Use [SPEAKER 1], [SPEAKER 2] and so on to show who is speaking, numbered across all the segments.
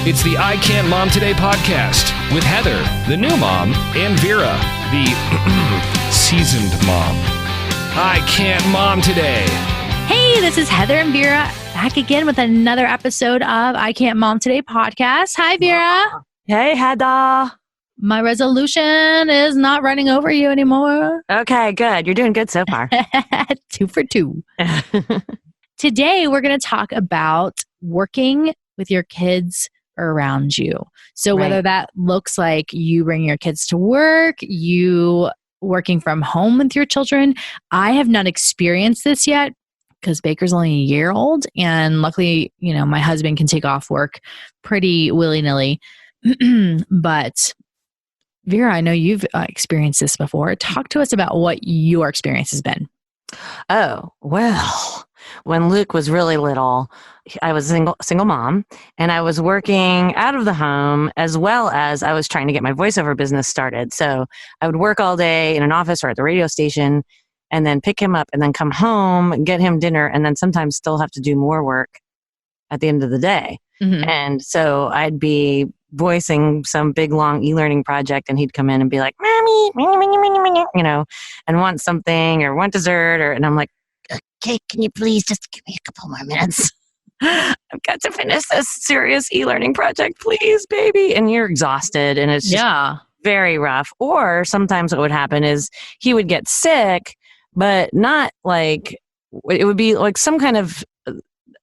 [SPEAKER 1] It's the I Can't Mom Today podcast with Heather, the new mom, and Vera, the seasoned mom. I Can't Mom Today.
[SPEAKER 2] Hey, this is Heather and Vera back again with another episode of I Can't Mom Today podcast. Hi, Vera.
[SPEAKER 3] Hey, Heather.
[SPEAKER 2] My resolution is not running over you anymore.
[SPEAKER 3] Okay, good. You're doing good so far.
[SPEAKER 2] 2 for 2. Today, we're going to talk about working with your kids around you. So whether that looks like you bring your kids to work, you working from home with your children. I have not experienced this yet because Baker's only a year old. And luckily, my husband can take off work pretty willy-nilly. But Vera, I know you've experienced this before. Talk to us about what your experience has been.
[SPEAKER 3] Oh, well, when Luke was really little, I was a single mom, and I was working out of the home as well as I was trying to get my voiceover business started. So I would work all day in an office or at the radio station and then pick him up and then come home, get him dinner, and then sometimes still have to do more work at the end of the day. Mm-hmm. And so I'd be voicing some big, long e-learning project, and he'd come in and be like, Mommy, and want something or want dessert, and I'm like, okay, can you please just give me a couple more minutes? I've got to finish this serious e-learning project, please, baby. And you're exhausted, and it's just very rough. Or sometimes what would happen is he would get sick, but not like, it would be like some kind of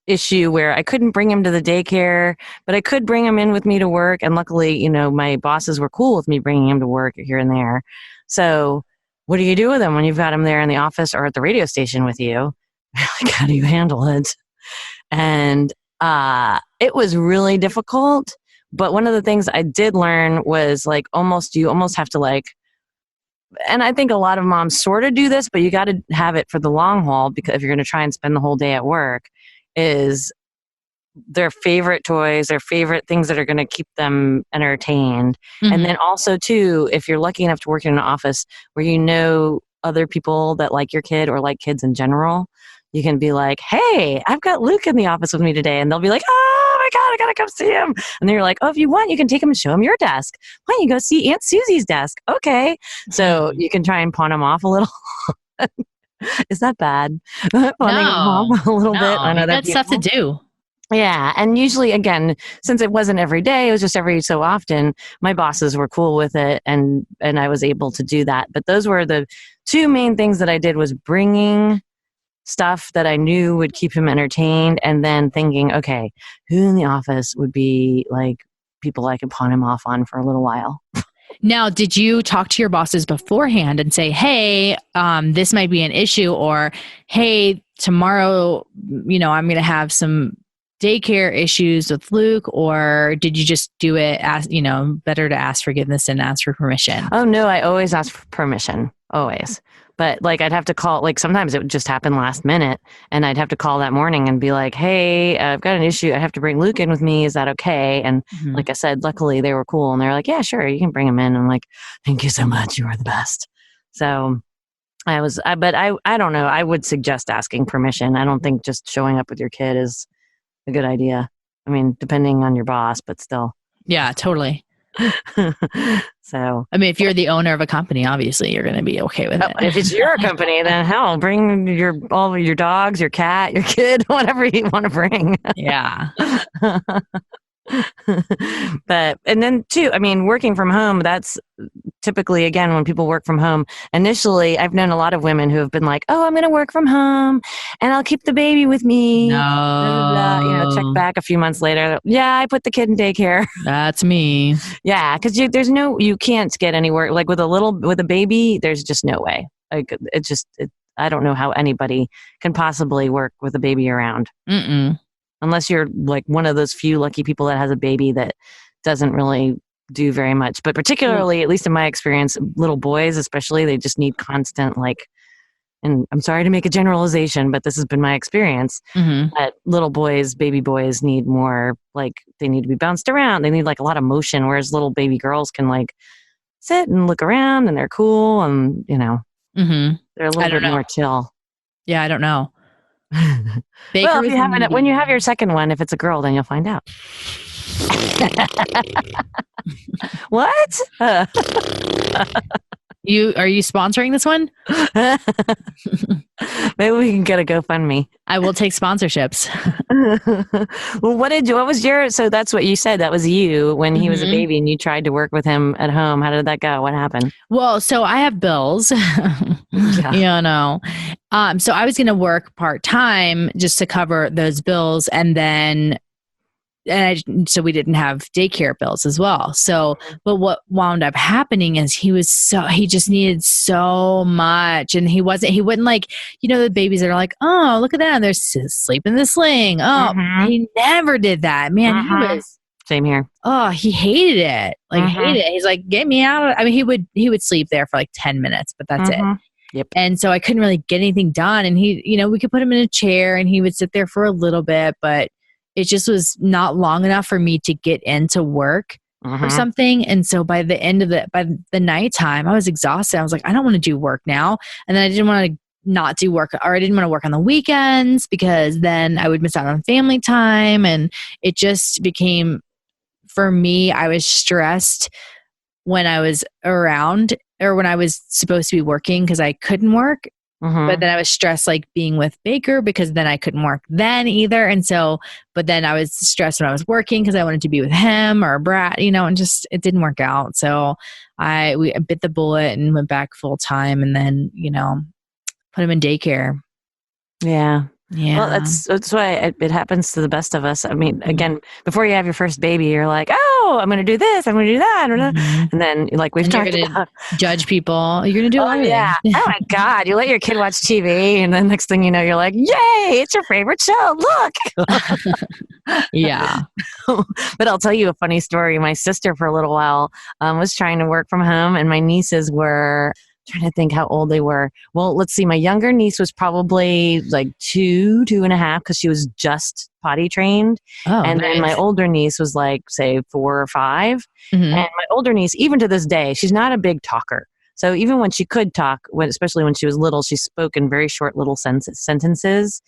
[SPEAKER 3] issue where I couldn't bring him to the daycare, but I could bring him in with me to work. And luckily, my bosses were cool with me bringing him to work here and there. So what do you do with him when you've got him there in the office or at the radio station with you? Like, how do you handle it? And it was really difficult. But one of the things I did learn was like you almost have to like, and I think a lot of moms sort of do this, but you got to have it for the long haul, because if you're going to try and spend the whole day at work, is their favorite toys, their favorite things that are going to keep them entertained. Mm-hmm. And then also too, if you're lucky enough to work in an office where other people that like your kid or like kids in general, you can be like, hey, I've got Luke in the office with me today. And they'll be like, oh my God, I got to come see him. And then you're like, oh, if you want, you can take him and show him your desk. Why don't you go see Aunt Susie's desk? Okay. So you can try and pawn him off a little. Is that bad? Pawning him off a little bit. I know
[SPEAKER 2] that's stuff to do.
[SPEAKER 3] Yeah. And usually, again, since it wasn't every day, it was just every so often, my bosses were cool with it, and I was able to do that. But those were the two main things that I did, was bringing stuff that I knew would keep him entertained, and then thinking, okay, who in the office would be like people I could pawn him off on for a little while.
[SPEAKER 2] Now, did you talk to your bosses beforehand and say, hey, this might be an issue, or hey, tomorrow, I'm going to have some daycare issues with Luke? Or did you just do it as, better to ask forgiveness and ask for permission?
[SPEAKER 3] Oh, no, I always ask for permission. Always. But like, I'd have to call, like sometimes it would just happen last minute, and I'd have to call that morning and be like, hey, I've got an issue. I have to bring Luke in with me. Is that okay? And like I said, luckily they were cool, and they're like, yeah, sure, you can bring him in. I'm like, thank you so much. You are the best. So I don't know. I would suggest asking permission. I don't think just showing up with your kid is a good idea. I mean, depending on your boss, but still.
[SPEAKER 2] Yeah, totally.
[SPEAKER 3] So,
[SPEAKER 2] I mean, if you're the owner of a company, obviously you're going to be okay with it.
[SPEAKER 3] If it's your company, then hell, bring all of your dogs, your cat, your kid, whatever you want to bring.
[SPEAKER 2] Yeah.
[SPEAKER 3] But, and then too, I mean, working from home, that's typically, again, when people work from home, initially, I've known a lot of women who have been like, oh, I'm going to work from home and I'll keep the baby with me.
[SPEAKER 2] No.
[SPEAKER 3] Blah, blah, blah. Check back a few months later. Yeah, I put the kid in daycare.
[SPEAKER 2] That's me.
[SPEAKER 3] Yeah. Cause you can't get anywhere. Like with a baby, there's just no way. Like I don't know how anybody can possibly work with a baby around.
[SPEAKER 2] Mm-mm.
[SPEAKER 3] Unless you're like one of those few lucky people that has a baby that doesn't really do very much. But particularly, at least in my experience, little boys especially, they just need constant and I'm sorry to make a generalization, but this has been my experience, that little boys, baby boys need more, like they need to be bounced around. They need like a lot of motion, whereas little baby girls can like sit and look around and they're cool and, they're a little bit more chill.
[SPEAKER 2] Yeah, I don't know.
[SPEAKER 3] Well, when you have your second one, if it's a girl, then you'll find out. What?
[SPEAKER 2] Are you sponsoring this one?
[SPEAKER 3] Maybe we can get a GoFundMe.
[SPEAKER 2] I will take sponsorships.
[SPEAKER 3] Well, what was your, so that's what you said. That was you when he was a baby and you tried to work with him at home. How did that go? What happened?
[SPEAKER 2] Well, so I have bills, you know. So I was going to work part-time just to cover those bills. So we didn't have daycare bills as well. So, but what wound up happening is he just needed so much, and he wouldn't like, the babies that are like, oh, look at that, they're asleep in the sling. Oh, he never did that, man. He was
[SPEAKER 3] same here.
[SPEAKER 2] Oh, he hated it. Hated it. He's like, get me out. I mean, he would sleep there for like 10 minutes, but that's it.
[SPEAKER 3] Yep.
[SPEAKER 2] And so I couldn't really get anything done. And we could put him in a chair and he would sit there for a little bit, but it just was not long enough for me to get into work or something. And so by the nighttime, I was exhausted. I was like, I don't want to do work now. And then I didn't want to not do work, or I didn't want to work on the weekends because then I would miss out on family time. And it just became, for me, I was stressed when I was around or when I was supposed to be working because I couldn't work. But then I was stressed like being with Baker because then I couldn't work then either. And so, but then I was stressed when I was working because I wanted to be with him or Brad, and just, it didn't work out. So we bit the bullet and went back full time and then, put him in daycare.
[SPEAKER 3] Yeah.
[SPEAKER 2] Yeah.
[SPEAKER 3] Well, that's why it happens to the best of us. I mean, again, before you have your first baby, you're like, oh, I'm going to do this, I'm going to do that. And then like we've talked about
[SPEAKER 2] judge people. You're going to do everything.
[SPEAKER 3] Yeah. Oh my God. You let your kid watch TV and then next thing you know, you're like, yay, it's your favorite show. Look.
[SPEAKER 2] Yeah.
[SPEAKER 3] But I'll tell you a funny story. My sister for a little while was trying to work from home and my nieces were, trying to think how old they were. Well, let's see. My younger niece was probably like 2.5, because she was just potty trained.
[SPEAKER 2] Oh,
[SPEAKER 3] and
[SPEAKER 2] nice.
[SPEAKER 3] then my older niece was like, say, 4 or 5. And my older niece, even to this day, she's not a big talker. So even when she could talk, especially when she was little, she spoke in very short little sentences.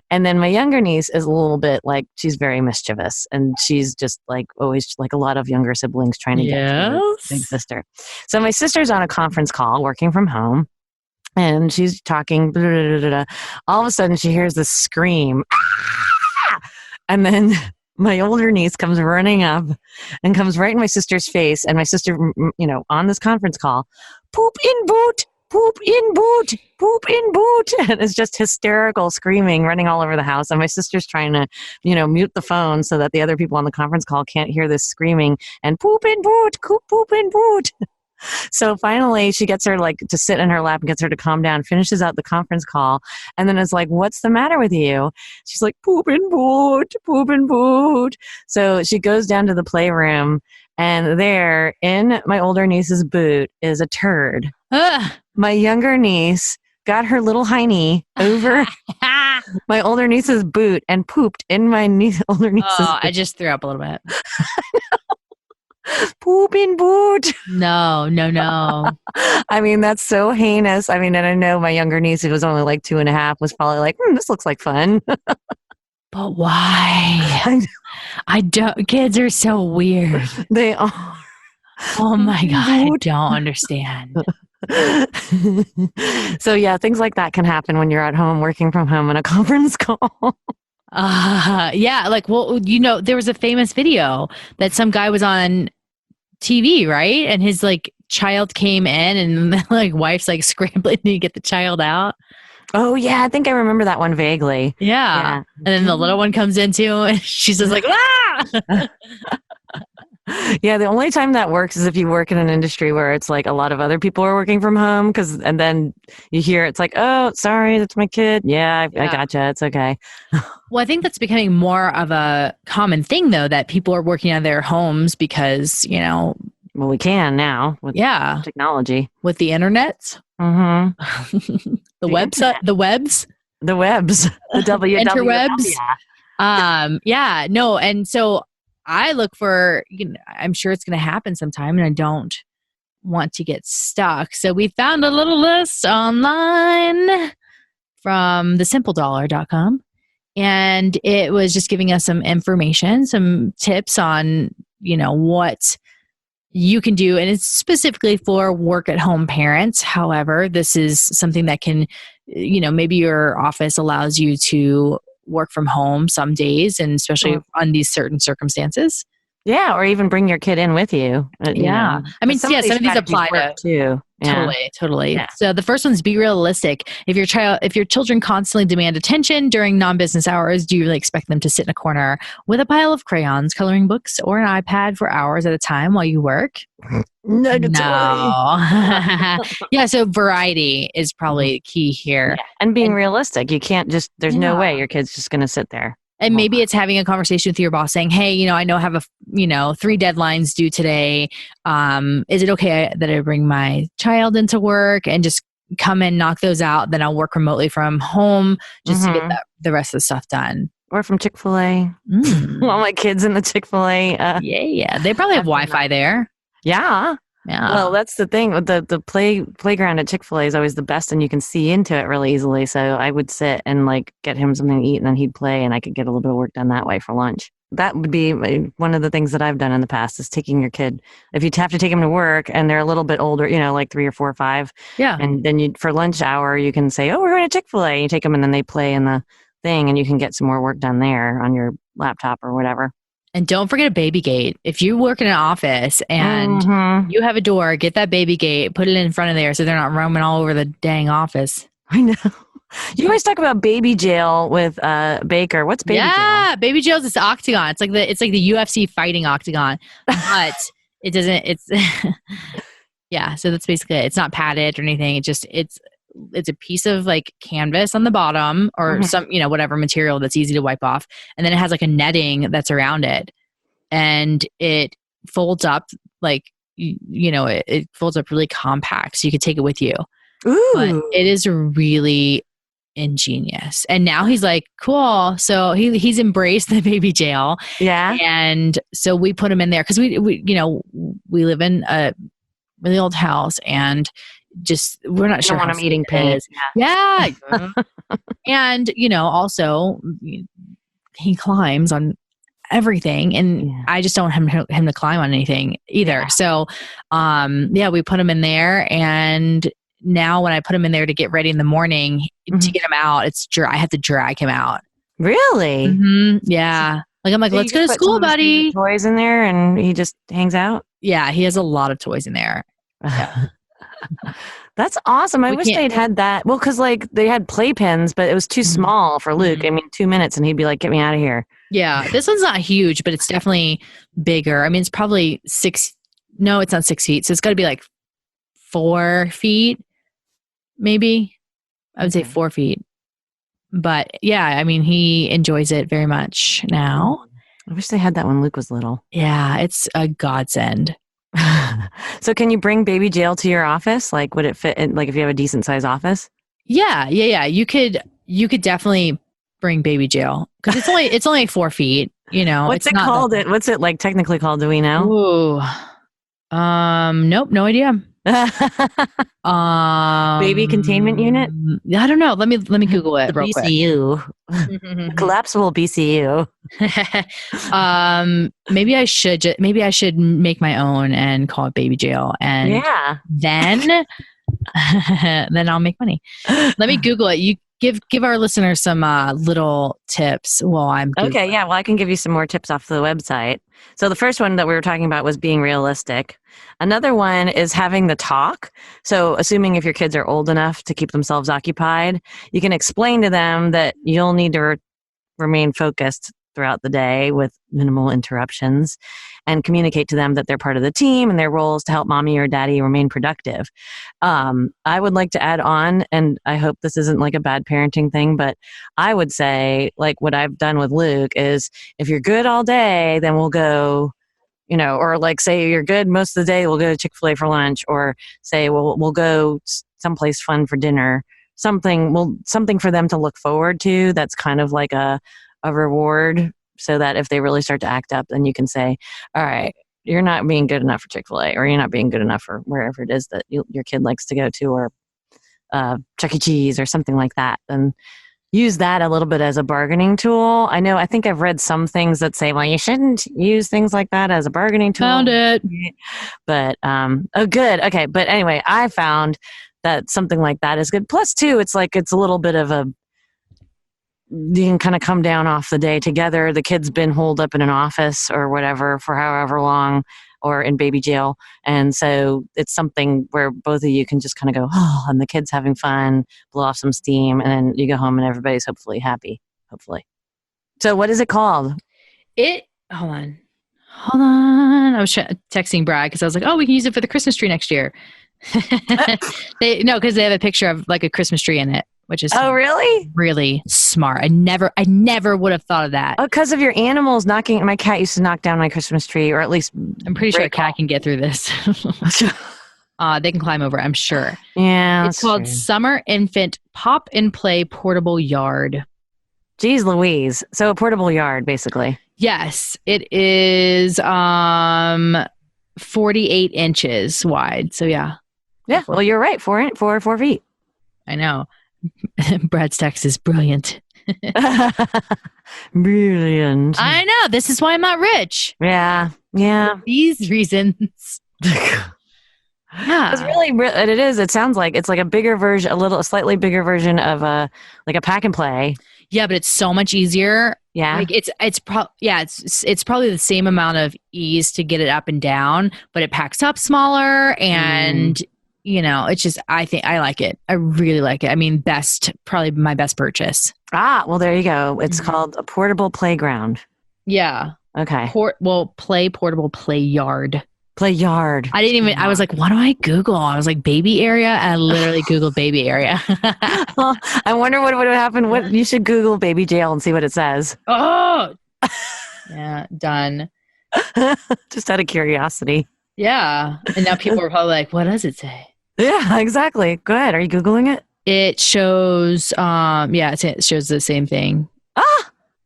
[SPEAKER 3] And then my younger niece is a little bit like, she's very mischievous and she's just like always like a lot of younger siblings trying to get to her big sister. So my sister's on a conference call working from home and she's talking. Blah, blah, blah, blah. All of a sudden she hears this scream. Ah! And then my older niece comes running up and comes right in my sister's face. And my sister, on this conference call, poop in boot. Poop in boot, poop in boot. And it's just hysterical screaming, running all over the house. And my sister's trying to, mute the phone so that the other people on the conference call can't hear this screaming and poop in boot, poop in boot. So finally she gets her like to sit in her lap and gets her to calm down, finishes out the conference call. And then it's like, what's the matter with you? She's like, poop in boot, poop in boot. So she goes down to the playroom and there in my older niece's boot is a turd. My younger niece got her little hiney over my older niece's boot and pooped in my older niece's boot.
[SPEAKER 2] I just threw up a little bit.
[SPEAKER 3] Poop in boot.
[SPEAKER 2] No.
[SPEAKER 3] I mean, that's so heinous. I mean, and I know my younger niece, who was only like 2.5, was probably like, this looks like fun.
[SPEAKER 2] But why? I don't. Kids are so weird.
[SPEAKER 3] They are.
[SPEAKER 2] Oh my God. I don't understand.
[SPEAKER 3] So yeah, things like that can happen when you're at home working from home on a conference call.
[SPEAKER 2] Yeah, like, well, there was a famous video that some guy was on TV, right? And his like child came in and the like wife's like scrambling to get the child out.
[SPEAKER 3] Oh yeah, I think I remember that one vaguely.
[SPEAKER 2] Yeah. And then the little one comes in too and she's just like, ah!
[SPEAKER 3] Yeah, the only time that works is if you work in an industry where it's like a lot of other people are working from home, and then you hear it's like, oh, sorry, that's my kid. Yeah, I gotcha. It's okay.
[SPEAKER 2] Well, I think that's becoming more of a common thing, though, that people are working out of their homes because,
[SPEAKER 3] well, we can now with technology.
[SPEAKER 2] With the internet.
[SPEAKER 3] Mm-hmm.
[SPEAKER 2] The website, the webs.
[SPEAKER 3] The webs. The
[SPEAKER 2] interwebs. Yeah, no. And so I look for, I'm sure it's going to happen sometime and I don't want to get stuck. So we found a little list online from thesimpledollar.com. And it was just giving us some information, some tips on, what you can do. And it's specifically for work at home parents. However, this is something that can, maybe your office allows you to work from home some days, and especially on these certain circumstances.
[SPEAKER 3] Yeah, or even bring your kid in with you.
[SPEAKER 2] Yeah. I mean, some of these apply to
[SPEAKER 3] too. Yeah.
[SPEAKER 2] Totally.
[SPEAKER 3] Yeah.
[SPEAKER 2] So the first one's be realistic. If your children constantly demand attention during non-business hours, do you really expect them to sit in a corner with a pile of crayons, coloring books, or an iPad for hours at a time while you work?
[SPEAKER 3] Negatory.
[SPEAKER 2] No. Yeah, so variety is probably key here.
[SPEAKER 3] Yeah. And being realistic. You can't there's no way your kid's just going to sit there.
[SPEAKER 2] And maybe it's having a conversation with your boss saying, hey, I know I have 3 deadlines due today. Is it okay that I bring my child into work and just come and knock those out? Then I'll work remotely from home just to get the rest of the stuff done.
[SPEAKER 3] Or from Chick-fil-A. All my kids in the Chick-fil-A.
[SPEAKER 2] Yeah. They probably have Wi-Fi there.
[SPEAKER 3] Yeah. Well, that's the thing. The playground at Chick-fil-A is always the best, and you can see into it really easily. So I would sit and get him something to eat, and then he'd play, and I could get a little bit of work done that way for lunch. That would be one of the things that I've done in the past, is taking your kid. If you have to take them to work and they're a little bit older, like 3 or 4 or 5. Yeah. And then for lunch hour, you can say, oh, we're going to Chick-fil-A. And you take them, and then they play in the thing, and you can get some more work done there on your laptop or whatever.
[SPEAKER 2] And don't forget a baby gate. If you work in an office and you have a door, get that baby gate, put it in front of there so they're not roaming all over the dang office.
[SPEAKER 3] I know. You always talk about baby jail with Baker. What's baby jail? Yeah,
[SPEAKER 2] baby jail is this octagon. It's like the UFC fighting octagon, but it doesn't. It's yeah. So that's basically it. It's not padded or anything. It's a piece of canvas on the bottom or some, whatever material that's easy to wipe off. And then it has a netting that's around it, and it folds up it folds up really compact. So you could take it with you.
[SPEAKER 3] Ooh.
[SPEAKER 2] But it is really ingenious. And now he's cool. So he's embraced the baby jail.
[SPEAKER 3] Yeah.
[SPEAKER 2] And so we put him in there because we live in a really old house, and we're not sure
[SPEAKER 3] when I'm eating paint.
[SPEAKER 2] Yeah. And also he climbs on everything, and I just don't want him to climb on anything either. Yeah. So we put him in there, and now when I put him in there to get ready in the morning to get him out, I have to drag him out.
[SPEAKER 3] Really?
[SPEAKER 2] Mm-hmm. Yeah. I'm let's go to school, buddy.
[SPEAKER 3] Toys in there, and he just hangs out.
[SPEAKER 2] Yeah, he has a lot of toys in there. Yeah.
[SPEAKER 3] That's awesome. I wish they'd had that. Well, because they had playpens, but it was too small for Luke. I mean, 2 minutes and he'd be like, get me out of here.
[SPEAKER 2] Yeah. This one's not huge, but it's definitely bigger. I mean, it's probably 6. No, it's not 6 feet. So it's got to be 4 feet, maybe. I would say 4 feet. But yeah, I mean, he enjoys it very much now.
[SPEAKER 3] I wish they had that when Luke was little.
[SPEAKER 2] Yeah, it's a godsend.
[SPEAKER 3] So can you bring baby jail to your office? Would it fit in, if you have a decent size office?
[SPEAKER 2] Yeah. You could definitely bring baby jail because it's only 4 feet.
[SPEAKER 3] What's it called? What's it technically called? Do we know?
[SPEAKER 2] Ooh. Nope. No idea.
[SPEAKER 3] Baby containment unit?
[SPEAKER 2] I don't know. Let me Google it real
[SPEAKER 3] BCU.
[SPEAKER 2] quick.
[SPEAKER 3] Collapsible BCU.
[SPEAKER 2] Maybe I should make my own and call it baby jail, and then I'll make money. Let me Google it. You give our listeners some little tips while I'm Googling.
[SPEAKER 3] Okay. Yeah. Well, I can give you some more tips off the website. So the first one that we were talking about was being realistic. Another one is having the talk. So assuming if your kids are old enough to keep themselves occupied, you can explain to them that you'll need to remain focused throughout the day with minimal interruptions, and communicate to them that they're part of the team and their role is to help mommy or daddy remain productive. I would like to add on, and I hope this isn't a bad parenting thing, but I would say what I've done with Luke is if you're good all day, then we'll go, or say you're good most of the day, we'll go to Chick-fil-A for lunch, or say, we'll go someplace fun for dinner, something for them to look forward to. That's kind of a reward, so that if they really start to act up, then you can say, all right, you're not being good enough for Chick-fil-A, or you're not being good enough for wherever it is that your kid likes to go to, or Chuck E. Cheese or something like that. And use that a little bit as a bargaining tool. I think I've read some things that say, well, you shouldn't use things like that as a bargaining tool.
[SPEAKER 2] Found it.
[SPEAKER 3] But, oh, good. Okay. But anyway, I found that something like that is good. Plus, too, it's a little bit of you can kind of come down off the day together. The kid's been holed up in an office or whatever for however long, or in baby jail. And so it's something where both of you can just kind of go, oh, and the kid's having fun, blow off some steam, and then you go home and everybody's hopefully happy. Hopefully. So what is it called?
[SPEAKER 2] Hold on. I was texting Brad because I was like, oh, we can use it for the Christmas tree next year. Because they have a picture of like a Christmas tree in it, which is
[SPEAKER 3] really?
[SPEAKER 2] Really smart. I never would have thought of that.
[SPEAKER 3] Oh, because of your animals knocking. My cat used to knock down my Christmas tree, or at least
[SPEAKER 2] I'm pretty sure a cat can get through this. They can climb over, I'm sure.
[SPEAKER 3] Yeah,
[SPEAKER 2] it's called
[SPEAKER 3] true.
[SPEAKER 2] Summer Infant Pop and Play Portable Yard.
[SPEAKER 3] Jeez Louise. So a portable yard, basically.
[SPEAKER 2] Yes, it is 48 inches wide. So yeah.
[SPEAKER 3] Yeah, well, you're right. 4 feet.
[SPEAKER 2] I know. Brad's text is brilliant.
[SPEAKER 3] Brilliant.
[SPEAKER 2] I know. This is why I'm not rich.
[SPEAKER 3] Yeah.
[SPEAKER 2] For these reasons. Yeah.
[SPEAKER 3] It's really, it is. It sounds like it's like a slightly bigger version of a pack and play.
[SPEAKER 2] Yeah, but it's so much easier.
[SPEAKER 3] Yeah.
[SPEAKER 2] Like it's probably the same amount of ease to get it up and down, but it packs up smaller and it's just, I think I like it. I really like it. I mean, probably my best purchase.
[SPEAKER 3] Well, there you go. It's called a portable playground.
[SPEAKER 2] Yeah.
[SPEAKER 3] Okay.
[SPEAKER 2] Portable play yard.
[SPEAKER 3] Play yard.
[SPEAKER 2] I was like, what do I Google? I was like, baby area. And I literally Googled baby area.
[SPEAKER 3] Well, I wonder what would happen. You should Google baby jail and see what it says.
[SPEAKER 2] Oh, yeah. Done.
[SPEAKER 3] Just out of curiosity.
[SPEAKER 2] Yeah. And now people are probably like, what does it say?
[SPEAKER 3] Yeah, exactly. Go ahead. Are you Googling it?
[SPEAKER 2] It shows, it shows the same thing.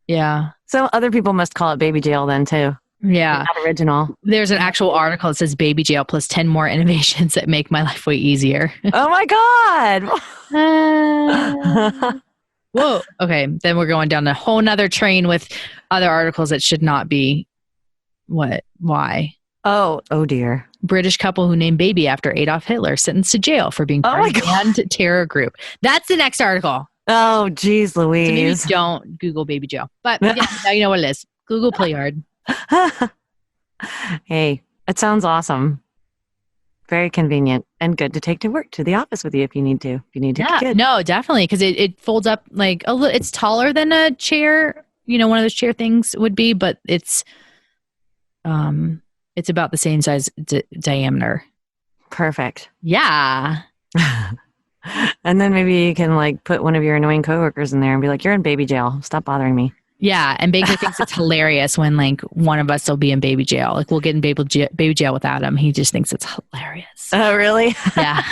[SPEAKER 2] Yeah.
[SPEAKER 3] So other people must call it baby jail then too.
[SPEAKER 2] Yeah.
[SPEAKER 3] Not original.
[SPEAKER 2] There's an actual article that says baby jail plus 10 more innovations that make my life way easier.
[SPEAKER 3] Oh my God.
[SPEAKER 2] Whoa. Okay. Then we're going down a whole nother train with other articles that should not be. What? Why?
[SPEAKER 3] Oh dear.
[SPEAKER 2] British couple who named baby after Adolf Hitler sentenced to jail for being part of a banned terror group. That's the next article.
[SPEAKER 3] Oh, geez, Louise.
[SPEAKER 2] So maybe don't Google baby jail. But yeah, now you know what it is. Google Play Yard.
[SPEAKER 3] Hey, it sounds awesome. Very convenient and good to take to work, to the office with you if you need to. If you need to.
[SPEAKER 2] Yeah, no, definitely. Because it folds up like a little, it's taller than a chair, one of those chair things would be, but it's about the same size diameter.
[SPEAKER 3] Perfect.
[SPEAKER 2] Yeah.
[SPEAKER 3] And then maybe you can put one of your annoying coworkers in there and be like, you're in baby jail. Stop bothering me.
[SPEAKER 2] Yeah. And Baker thinks it's hilarious when one of us will be in baby jail. Like we'll get in baby jail without him. He just thinks it's hilarious.
[SPEAKER 3] Oh, really?
[SPEAKER 2] Yeah.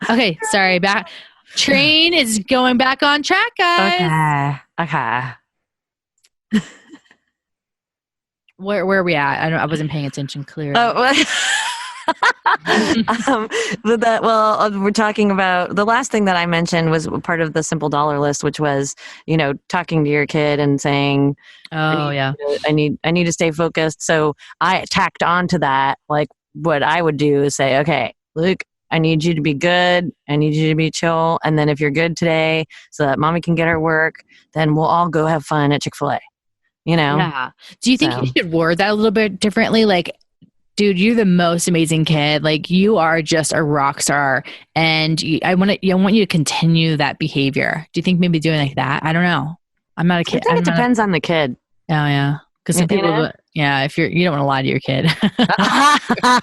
[SPEAKER 2] Okay. Sorry. Train is going back on track, guys.
[SPEAKER 3] Okay.
[SPEAKER 2] Where are we at? I wasn't paying attention clearly.
[SPEAKER 3] We're talking about the last thing that I mentioned was part of the simple dollar list, which was, talking to your kid and saying, I need to stay focused. So I tacked on to that, what I would do is say, okay, Luke, I need you to be good. I need you to be chill. And then if you're good today so that mommy can get her work, then we'll all go have fun at Chick-fil-A.
[SPEAKER 2] Yeah. Do you think you should word that a little bit differently? Dude, you're the most amazing kid. You are just a rock star, and I want you to continue that behavior. Do you think maybe doing like that? I don't know. I'm not a kid.
[SPEAKER 3] I think it depends on the kid.
[SPEAKER 2] Oh yeah, because some people, if you don't want to lie to your kid.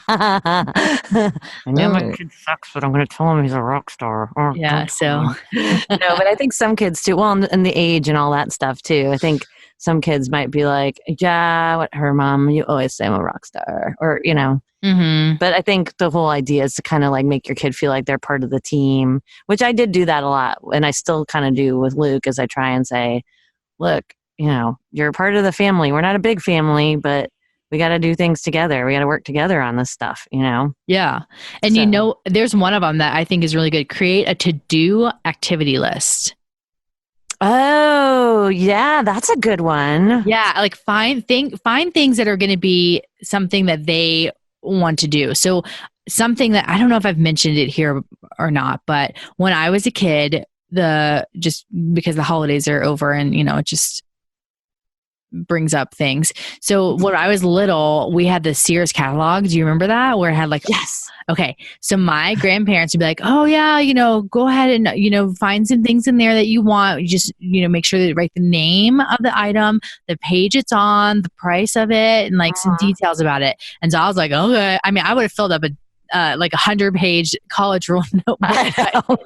[SPEAKER 3] I know my kid sucks, but I'm going to tell him he's a rock star.
[SPEAKER 2] Yeah. So
[SPEAKER 3] no, but I think some kids too. Well, and the age and all that stuff too. I think some kids might be like, yeah, whatever, mom, you always say I'm a rock star, or,
[SPEAKER 2] Mm-hmm.
[SPEAKER 3] But I think the whole idea is to kind of make your kid feel like they're part of the team, which I did do that a lot. And I still kind of do with Luke as I try and say, look, you're part of the family. We're not a big family, but we got to do things together. We got to work together on this stuff, you know?
[SPEAKER 2] Yeah. And
[SPEAKER 3] So-
[SPEAKER 2] there's one of them that I think is really good. Create a to-do activity list.
[SPEAKER 3] Oh, yeah, that's a good one.
[SPEAKER 2] Yeah, like find things that are going to be something that they want to do. So something that I don't know if I've mentioned it here or not, but when I was a kid, just because the holidays are over and it just brings up things. So when I was little, we had the Sears catalog. Do you remember that? Where it had like
[SPEAKER 3] Yes.
[SPEAKER 2] Okay. So my grandparents would be like, oh yeah, go ahead and, find some things in there that you want. You just, make sure that you write the name of the item, the page it's on, the price of it, and like some details about it. And so I was like, okay. I mean, I would have filled up like 100-page college rule notebook.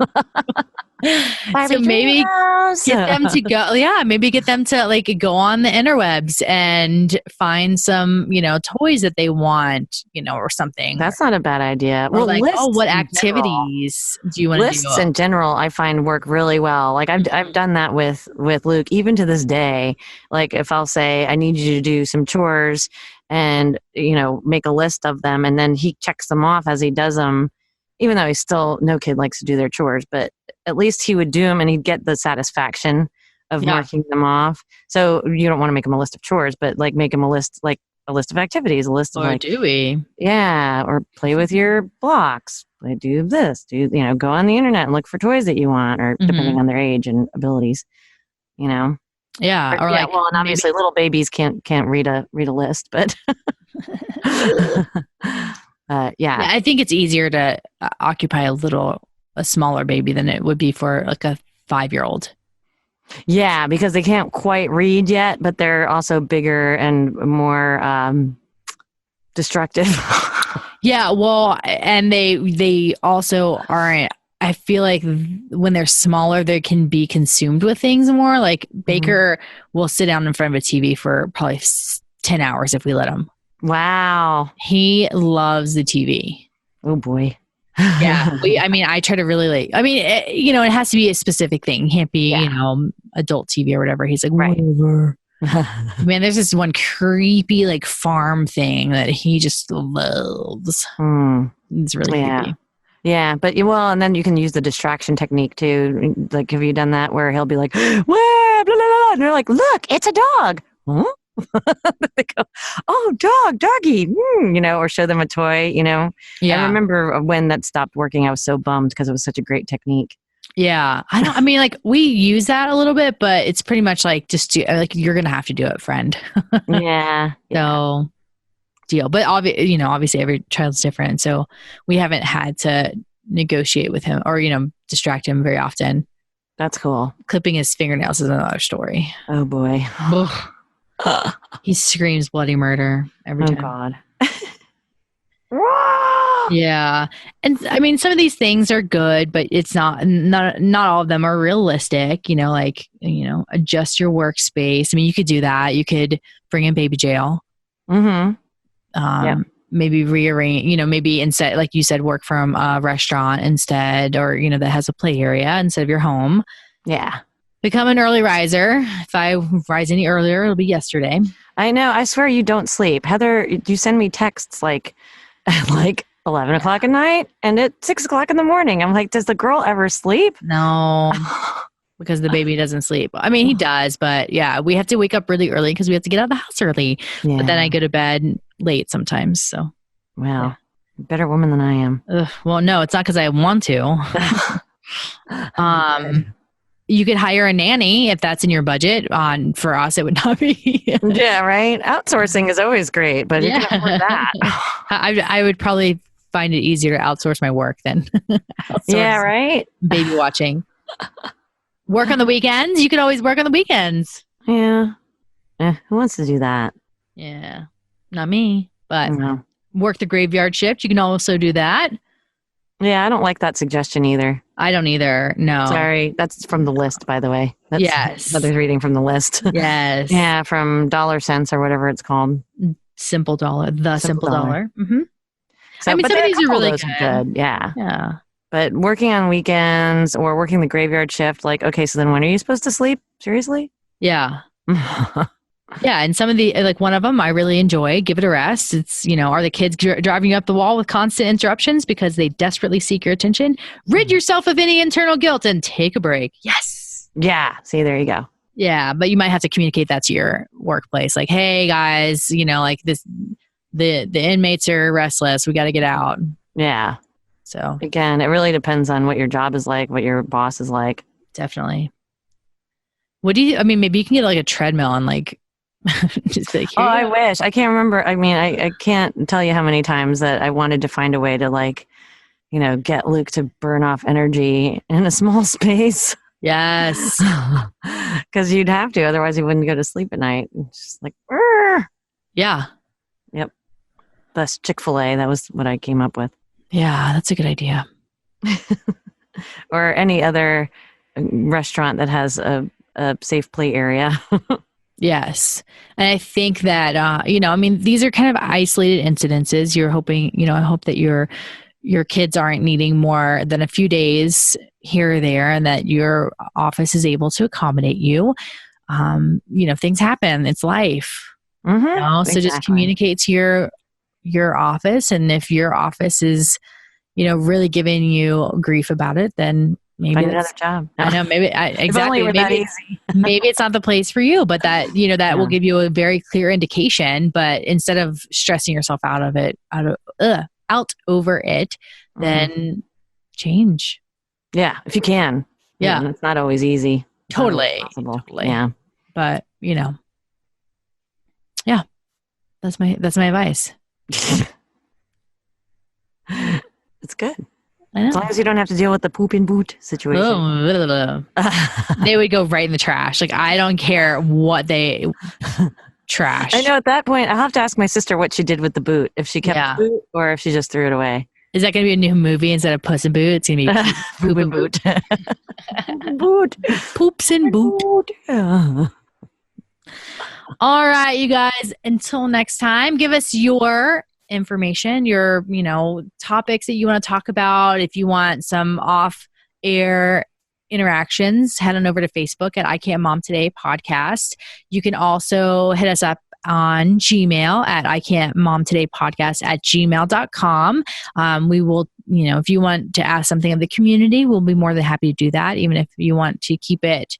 [SPEAKER 2] So maybe get them to go. Yeah, maybe get them to like go on the interwebs and find some, toys that they want, or something.
[SPEAKER 3] That's not a bad idea.
[SPEAKER 2] Or like, what activities do you want to do?
[SPEAKER 3] Lists in general, I find work really well. Like I've done that with Luke, even to this day. Like if I'll say, I need you to do some chores and, make a list of them, and then he checks them off as he does them, even though no kid likes to do their chores, but at least he would do them and he'd get the satisfaction of marking them off. So you don't want to make him a list of chores, but like make him a list of activities, a list of like,
[SPEAKER 2] Dewey.
[SPEAKER 3] Yeah. Or play with your blocks, do this, go on the internet and look for toys that you want, or depending on their age and abilities,
[SPEAKER 2] Yeah. Or
[SPEAKER 3] and obviously little babies can't read a list, but yeah,
[SPEAKER 2] I think it's easier to occupy a smaller baby than it would be for like a 5-year-old.
[SPEAKER 3] Yeah, because they can't quite read yet, but they're also bigger and more destructive.
[SPEAKER 2] Yeah, well, and they also aren't. I feel like when they're smaller, they can be consumed with things more. Like Baker will sit down in front of a TV for probably 10 hours if we let him.
[SPEAKER 3] Wow.
[SPEAKER 2] He loves the TV.
[SPEAKER 3] Oh boy.
[SPEAKER 2] Yeah. I try to really it has to be a specific thing. It can't be, adult TV or whatever. He's like, whatever. Man, there's this one creepy like farm thing that he just loves. It's really creepy.
[SPEAKER 3] Yeah, but and then you can use the distraction technique too. Like, have you done that where he'll be like, "Wah, blah, blah, blah," and they're like, "Look, it's a dog." Huh? They go, "Oh, doggy," or show them a toy.
[SPEAKER 2] Yeah.
[SPEAKER 3] I remember when that stopped working. I was so bummed because it was such a great technique.
[SPEAKER 2] Yeah, we use that a little bit, but it's pretty much like just you're gonna have to do it, friend.
[SPEAKER 3] Yeah.
[SPEAKER 2] So. Deal, but obviously every child's different, so we haven't had to negotiate with him or distract him very often.
[SPEAKER 3] That's cool.
[SPEAKER 2] Clipping his fingernails is another story.
[SPEAKER 3] Oh boy.
[SPEAKER 2] He screams bloody murder every time.
[SPEAKER 3] Oh God.
[SPEAKER 2] Yeah, and some of these things are good, but it's not all of them are realistic. Adjust your workspace. You could do that. You could bring in baby jail. Maybe rearrange, maybe instead, like you said, work from a restaurant instead, or, that has a play area instead of your home.
[SPEAKER 3] Yeah.
[SPEAKER 2] Become an early riser. If I rise any earlier, it'll be yesterday.
[SPEAKER 3] I know. I swear you don't sleep. Heather, you send me texts like 11 o'clock at night and at 6 o'clock in the morning. I'm like, does the girl ever sleep?
[SPEAKER 2] No. Because the baby doesn't sleep. He does, but yeah, we have to wake up really early because we have to get out of the house early. Yeah. But then I go to bed late sometimes. So,
[SPEAKER 3] wow, better woman than I am.
[SPEAKER 2] Well, no, it's not because I want to. You could hire a nanny if that's in your budget. For us, it would not be.
[SPEAKER 3] Yeah, right. Outsourcing is always great, but you can afford that.
[SPEAKER 2] I would probably find it easier to outsource my work than
[SPEAKER 3] yeah, right.
[SPEAKER 2] Baby watching. Work on the weekends? You could always work on the weekends.
[SPEAKER 3] Yeah. Who wants to do that?
[SPEAKER 2] Yeah. Not me. But work the graveyard shift. You can also do that.
[SPEAKER 3] Yeah, I don't like that suggestion either.
[SPEAKER 2] I don't either. No.
[SPEAKER 3] Sorry. That's from the list, by the way.
[SPEAKER 2] Yes.
[SPEAKER 3] Heather's reading from the list.
[SPEAKER 2] Yes.
[SPEAKER 3] Yeah, from Dollar Sense or whatever it's called.
[SPEAKER 2] Simple Dollar. The Simple Dollar. Mm-hmm.
[SPEAKER 3] So,
[SPEAKER 2] some of these are really
[SPEAKER 3] good. Yeah.
[SPEAKER 2] Yeah.
[SPEAKER 3] But working on weekends or working the graveyard shift, like, okay, so then when are you supposed to sleep? Seriously?
[SPEAKER 2] Yeah. Yeah, and some of the like one of them I really enjoy. Give it a rest. It's are the kids driving you up the wall with constant interruptions because they desperately seek your attention? Rid yourself of any internal guilt and take a break. Yes.
[SPEAKER 3] Yeah. See, there you go.
[SPEAKER 2] Yeah, but you might have to communicate that to your workplace. Like, hey guys, like this, the inmates are restless. We got to get out.
[SPEAKER 3] Yeah.
[SPEAKER 2] So
[SPEAKER 3] again, it really depends on what your job is like, what your boss is like.
[SPEAKER 2] Definitely. What do you? I mean, maybe you can get like a treadmill and like. Just like,
[SPEAKER 3] oh, I wish. I can't remember. I mean, I can't tell you how many times that I wanted to find a way to like, get Luke to burn off energy in a small space.
[SPEAKER 2] Yes.
[SPEAKER 3] Because you'd have to, otherwise he wouldn't go to sleep at night. It's just like, Rrr.
[SPEAKER 2] Yeah.
[SPEAKER 3] Yep. That's Chick-fil-A. That was what I came up with.
[SPEAKER 2] Yeah, that's a good idea.
[SPEAKER 3] Or any other restaurant that has a safe play area.
[SPEAKER 2] Yes. And I think that, I mean, these are kind of isolated incidences. You're hoping, I hope that your kids aren't needing more than a few days here or there and that your office is able to accommodate you. Things happen. It's life.
[SPEAKER 3] Mm-hmm.
[SPEAKER 2] So just communicate to your office. And if your office is, really giving you grief about it, then maybe
[SPEAKER 3] find another job.
[SPEAKER 2] I know. Maybe exactly.
[SPEAKER 3] Maybe
[SPEAKER 2] maybe it's not the place for you, but that that will give you a very clear indication. But instead of stressing yourself out over it, then change.
[SPEAKER 3] Yeah, if you can.
[SPEAKER 2] Yeah,
[SPEAKER 3] and it's not always easy.
[SPEAKER 2] Totally.
[SPEAKER 3] Totally. Yeah,
[SPEAKER 2] but yeah, that's my advice.
[SPEAKER 3] It's good. As long as you don't have to deal with the poop in boot situation.
[SPEAKER 2] Oh, they would go right in the trash. Like, I don't care what they trash.
[SPEAKER 3] I know at that point, I'll have to ask my sister what she did with the boot. If she kept the boot or if she just threw it away.
[SPEAKER 2] Is that going to be a new movie instead of Puss in Boot? It's going to be Poop and Boot.
[SPEAKER 3] Boot.
[SPEAKER 2] Poops and Boot.
[SPEAKER 3] Yeah.
[SPEAKER 2] All right, you guys. Until next time, give us your information, your topics that you want to talk about. If you want some off-air interactions, head on over to Facebook at I Can't Mom Today podcast. You can also hit us up on Gmail at ican'tmomtodaypodcast@gmail.com. We will, if you want to ask something of the community, we'll be more than happy to do that. Even if you want to keep it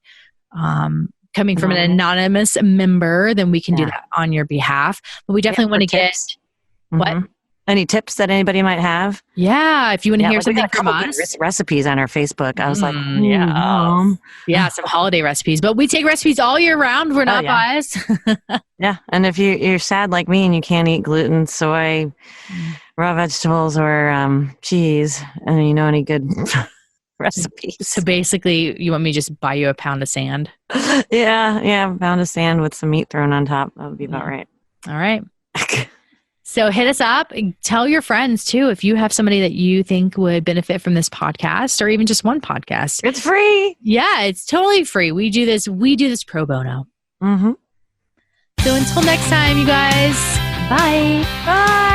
[SPEAKER 2] coming from an anonymous member, then we can do that on your behalf. But we definitely want to get what?
[SPEAKER 3] Any tips that anybody might have?
[SPEAKER 2] Yeah, if you want to hear something from us.
[SPEAKER 3] Recipes on our Facebook. I was like,
[SPEAKER 2] yeah, some holiday recipes. But we take recipes all year round. We're not biased.
[SPEAKER 3] Yeah, and if you're sad like me and you can't eat gluten, soy, raw vegetables, or cheese, and any good recipes.
[SPEAKER 2] So basically, you want me to just buy you a pound of sand?
[SPEAKER 3] Yeah, a pound of sand with some meat thrown on top. That would be about right.
[SPEAKER 2] All right. So hit us up and tell your friends too if you have somebody that you think would benefit from this podcast or even just one podcast.
[SPEAKER 3] It's free.
[SPEAKER 2] Yeah, it's totally free. We do this pro bono.
[SPEAKER 3] Mm-hmm.
[SPEAKER 2] So until next time, you guys. Bye.
[SPEAKER 3] Bye.